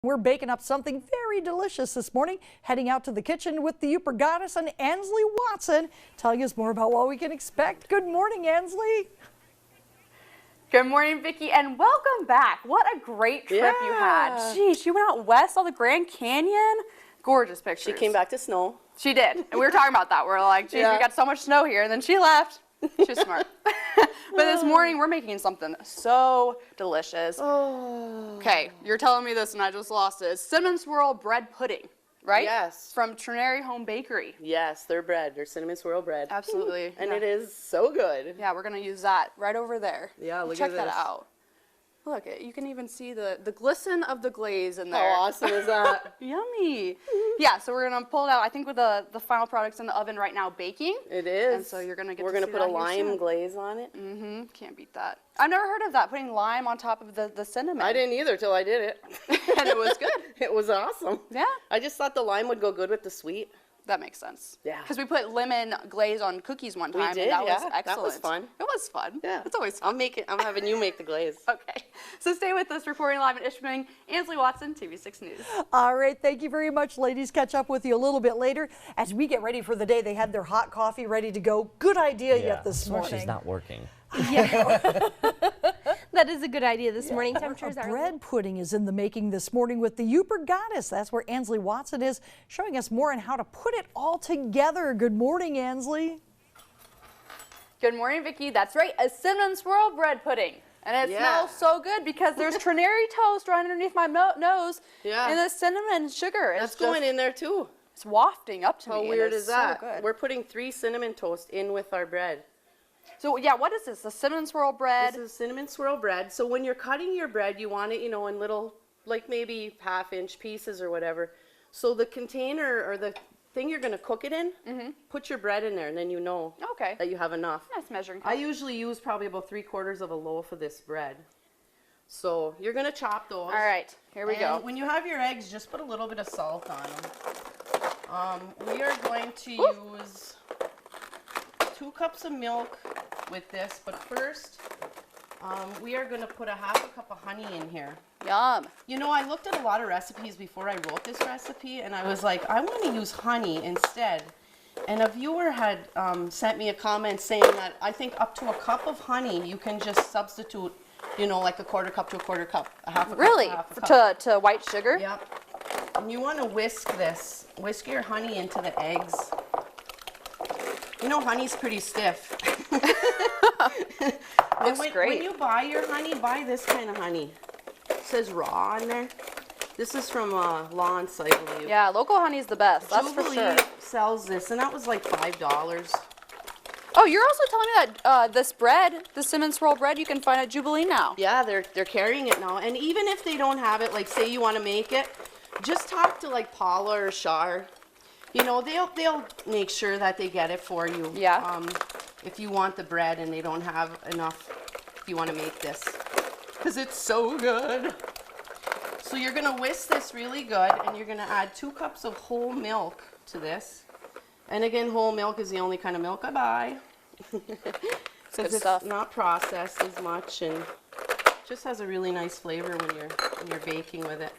We're baking up something very delicious this morning, heading out to the kitchen with the Yooper goddess and Ansley Watson, telling us more about what we can expect. Good morning, Ansley. Good morning, Vicki, and welcome back. What a great trip you had. Geez, she went out west, saw the Grand Canyon. Gorgeous pictures. She came back to snow. She did, and we were talking about that. We were like, geez, we got so much snow here, and then she left. She's smart. But this morning, we're making something so delicious. Okay, you're telling me this, and I just lost it. It's cinnamon swirl bread pudding, right? Yes. From Trinary Home Bakery. Yes, their bread, their cinnamon swirl bread. Absolutely. And it is so good. Yeah, we're going to use that right over there. Yeah, look Check at this. that out. Look, you can even see the glisten of the glaze in there. How awesome is that? Yummy. Yeah, so we're going to pull it out. I think with the final product's in the oven right now baking. It is. And so you're going to get We're to going see to put that a here lime soon. glaze on it. Mm-hmm. Can't beat that. I've never heard of that, putting lime on top of the cinnamon. I didn't either till I did it. And it was good. It was awesome. Yeah. I just thought the lime would go good with the sweet. That makes sense. Yeah. Because we put lemon glaze on cookies one time. We did, and that was yeah. excellent. That was fun. It was fun. Yeah. It's always fun. I'll make it. I'm having you make the glaze. Okay. So stay with us, reporting live in Ishpeming, Ansley Watson, TV6 News. All right, thank you very much, ladies. Catch up with you a little bit later as we get ready for the day. They had their hot coffee ready to go. Good idea yet this morning. She's not working. Yeah. That is a good idea this morning. Temperatures are Bread pudding is in the making this morning with the Yooper goddess. That's where Ansley Watson is, showing us more on how to put it all together. Good morning, Ansley. Good morning, Vicki. That's right, a cinnamon swirl bread pudding. And it smells so good because there's Trinary toast right underneath my nose. Yeah. And the cinnamon sugar is That's going in there too. It's wafting up to me. How and weird it's is that? So good. We're putting 3 cinnamon toast in with our bread. So yeah, what is this? The cinnamon swirl bread? This is cinnamon swirl bread. So when you're cutting your bread, you want it, in little, like maybe ½ inch pieces or whatever. So the container or the thing you're going to cook it in, put your bread in there, and then you know that you have enough. Nice measuring cup. I usually use probably about 3/4 of a loaf of this bread. So you're going to chop those. All right, here we go. When you have your eggs, just put a little bit of salt on them. We are going to use 2 cups of milk with this, but first we are going to put ½ cup of honey in here. Yum. I looked at a lot of recipes before I wrote this recipe, and I was like, I want to use honey instead. And a viewer had sent me a comment saying that I think up to a cup of honey you can just substitute, like a ½ cup to a ½ cup, a half a cup. Really? To half a cup. To white sugar? Yep. And you want to whisk this. Whisk your honey into the eggs. Honey's pretty stiff. Looks great. When you buy your honey, buy this kind of honey. It says raw on there. This is from Lawn Site, I believe. Yeah, local honey's the best. That's for sure. Sells this, and that was like $5. Oh, you're also telling me that this bread, the cinnamon swirl bread, you can find at Jubilee now. Yeah, they're carrying it now. And even if they don't have it, like say you want to make it, just talk to like Paula or Shar. They'll make sure that they get it for you. Yeah. If you want the bread and they don't have enough, if you want to make this, because it's so good. So you're gonna whisk this really good, and you're gonna add 2 cups of whole milk to this. And again, whole milk is the only kind of milk I buy. Because it's not processed as much, and just has a really nice flavor when you're baking with it.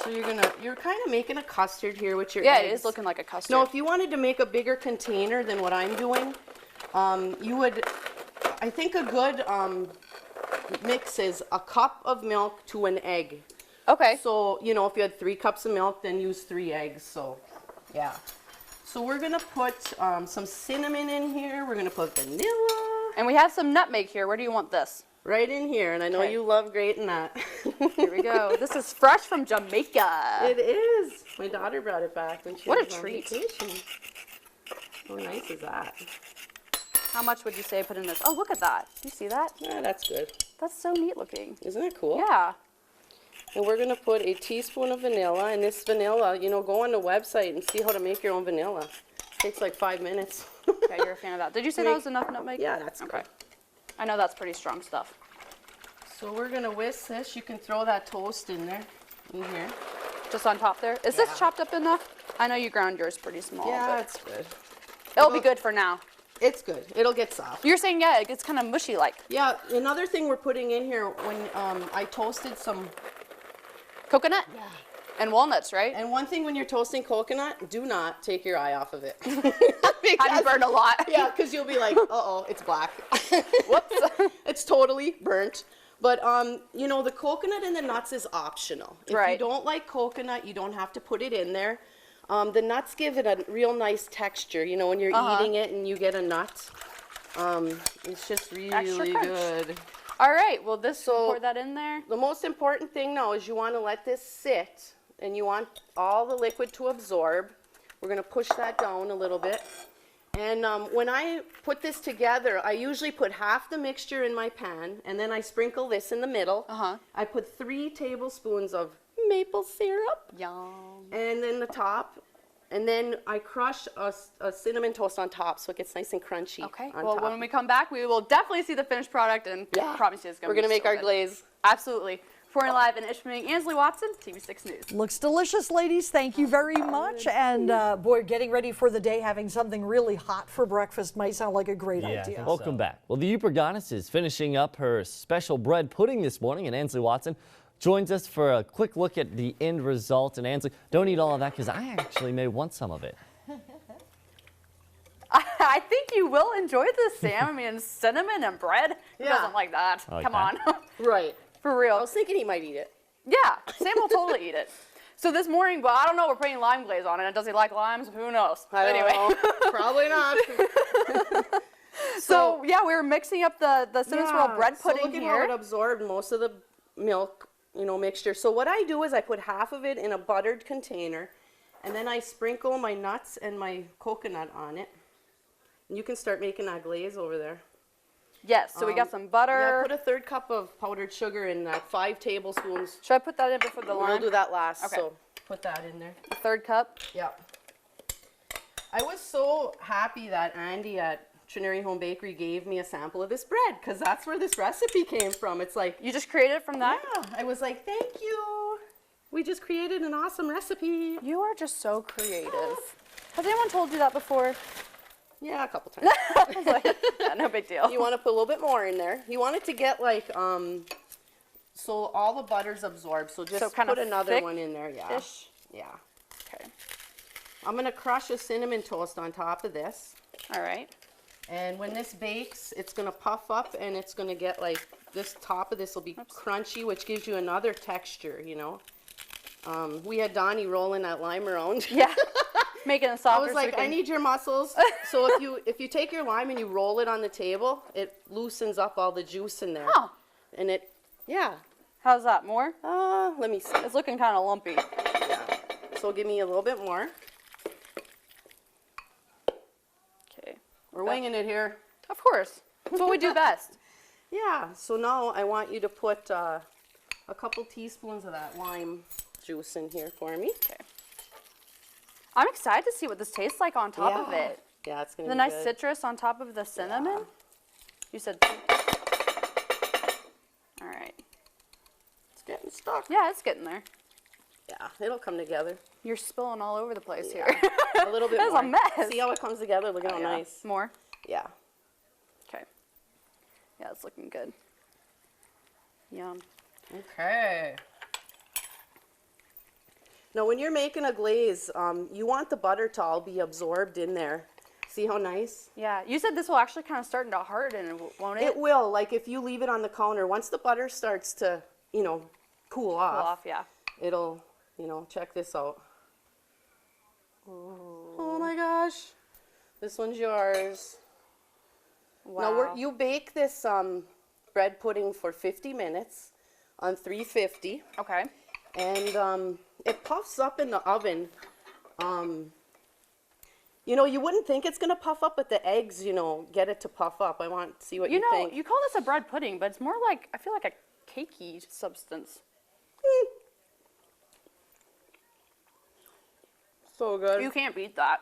So you're kind of making a custard here with your eggs. Yeah, it is looking like a custard. No, if you wanted to make a bigger container than what I'm doing, you would, I think a good mix is a cup of milk to an egg. Okay. So, if you had 3 cups of milk, then use 3 eggs. So, yeah. So we're going to put some cinnamon in here. We're going to put vanilla. And we have some nutmeg here. Where do you want this? Right in here. And I know you love grating that. Here we go. This is fresh from Jamaica. It is. My daughter brought it back when she was What a on treat. vacation. How nice is that? How much would you say I put in this? Oh, look at that. Do you see that? Yeah, that's good. That's so neat looking. Isn't it cool? Yeah. And we're going to put a teaspoon of vanilla. And this vanilla, go on the website and see how to make your own vanilla. It takes like 5 minutes. Okay, you're a fan of that. Did you say that was enough nutmeg? Yeah, that's okay. good. I know that's pretty strong stuff. So we're going to whisk this. You can throw that toast in there, in here. Just on top there? Is this chopped up enough? I know you ground yours pretty small. Yeah, but it's good. it'll be good for now. It's good. It'll get soft. You're saying, yeah, it gets kind of mushy like. Yeah, another thing we're putting in here, when I toasted some Coconut? Yeah. And walnuts, right? And one thing when you're toasting coconut, do not take your eye off of it. Have you burned a lot? Yeah, because you'll be like, uh-oh, it's black. Whoops. It's totally burnt. But, you know, the coconut and the nuts is optional. If you don't like coconut, you don't have to put it in there. The nuts give it a real nice texture. You know, when you're eating it and you get a nut, it's just really good. All right, well, pour that in there. The most important thing now is you want to let this sit, and you want all the liquid to absorb. We're going to push that down a little bit. And when I put this together, I usually put half the mixture in my pan, and then I sprinkle this in the middle. I put 3 tablespoons of maple syrup. Yum. And then the top. And then I crush a cinnamon toast on top so it gets nice and crunchy. Okay, well, when we come back, we will definitely see the finished product, and I promise you it's going to be We're going to make our good. glaze. Absolutely. Reporting live in Ishmael, Ansley Watson, TV6 News. Looks delicious, ladies. Thank you very much. And boy, getting ready for the day, having something really hot for breakfast might sound like a great idea. Welcome back. Well, the Yooper goddess is finishing up her special bread pudding this morning, and Ansley Watson joins us for a quick look at the end result. And Ansley, don't eat all of that because I actually may want some of it. I think you will enjoy this, Sam. I mean, cinnamon and bread. Who doesn't like that? I like Come that. on. Right. For real. I was thinking he might eat it. Yeah, Sam will totally eat it. So this morning, well, I don't know, we're putting lime glaze on it. Does he like limes? Who knows? I don't know. Probably not. So yeah, we were mixing up the cinnamon swirl bread pudding so look at how it absorbed most of the milk, you know, mixture. So what I do is I put half of it in a buttered container, and then I sprinkle my nuts and my coconut on it. And you can start making that glaze over there. Yes, so we got some butter. Yeah, I put a 1/3 cup of powdered sugar in that, 5 tablespoons. Should I put that in before the lime? We'll do that last, Okay. so put that in there. A 1/3 cup. Yeah. I was so happy that Andy at Trinity Home Bakery gave me a sample of this bread, because that's where this recipe came from. It's like, You just created it from that? yeah, I was like, thank you. We just created an awesome recipe. You are just so creative. Has anyone told you that before? Yeah, a couple times. I was like, yeah, no big deal. You want to put a little bit more in there. You want it to get like, so all the butter's absorbed. So just kind put of another one in there. Yeah. thick-ish? Yeah. Okay. I'm going to crush a cinnamon toast on top of this. All right. And when this bakes, it's going to puff up, and it's going to get like, this top of this will be crunchy, which gives you another texture, you know. We had Donnie rolling that lime around. Yeah. Making it I softer. was like, I need your muscles. So if you take your lime and you roll it on the table, it loosens up all the juice in there. Oh. And it, yeah. How's that? More? Let me see. It's looking kind of lumpy. Yeah. So give me a little bit more. Okay. We're winging it here. Of course. That's what we do best. Yeah. So now I want you to put a couple teaspoons of that lime juice in here for me. Okay. I'm excited to see what this tastes like on top of it. Yeah, it's going to The be nice good. citrus on top of the cinnamon. Yeah. You said. All right. It's getting stuck. Yeah, it's getting there. Yeah, it'll come together. You're spilling all over the place here. A little bit That's more. a mess. See how it comes together? Look at how Yeah. nice. More. Yeah. Okay. Yeah, it's looking good. Yum. Okay. Now, when you're making a glaze, you want the butter to all be absorbed in there. See how nice? Yeah, you said this will actually kind of start to harden, won't it? It will. Like if you leave it on the counter, once the butter starts to, you know, cool off, Cool off, yeah. it'll, you know, check this out. Oh my gosh. This one's yours. Wow. Now, you bake this bread pudding for 50 minutes on 350. Okay. And it puffs up in the oven. You know, you wouldn't think it's going to puff up, but the eggs, you know, get it to puff up. I want to see what you You know, think. you call this a bread pudding, but it's more like, I feel like a cakey substance. So good. You can't beat that.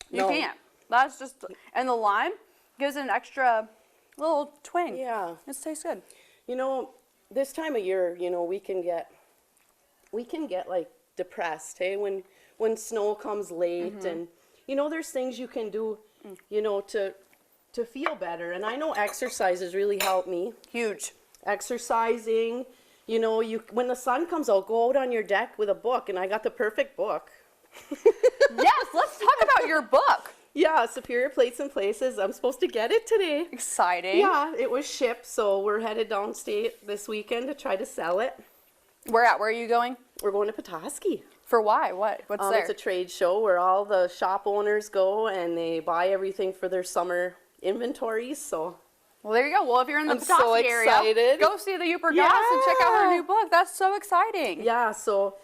You No. can't. That's just, and the lime gives it an extra little twang. Yeah. It tastes good. You know, this time of year, you know, we can get like depressed, hey, when snow comes late, and you know, there's things you can do, you know, to feel better. And I know exercises really help me. Huge. Exercising, you know, when the sun comes out, go out on your deck with a book, and I got the perfect book. Yes, let's talk about your book. Yeah, Superior Plates and Places. I'm supposed to get it today. Exciting. Yeah, it was shipped, so we're headed downstate this weekend to try to sell it. Where are you going? We're going to Petoskey. For why? What's there? It's a trade show where all the shop owners go and they buy everything for their summer inventories. So, well, there you go. Well, if you're in the I'm so Petoskey area, excited. go see the Yooper Goddess and check out her new book. That's so exciting. yeah, so,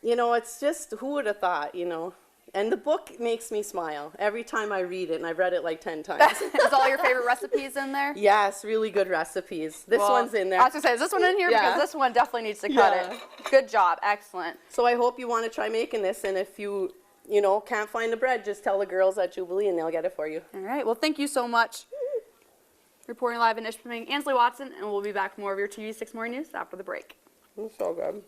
you know, it's just, who would have thought, you know? And the book makes me smile every time I read it, and I've read it like 10 times. Is all your favorite recipes in there? Yes, really good recipes. This one's in there. I was going to say, is this one in here? Yeah. Because this one definitely needs to cut Yeah. it. Good job. Excellent. So I hope you want to try making this, and if you know, can't find the bread, just tell the girls at Jubilee and they'll get it for you. All right. Well, thank you so much. Reporting live in Ishpeming, Ansley Watson, and we'll be back with more of your TV6 Morning News after the break. It's so good.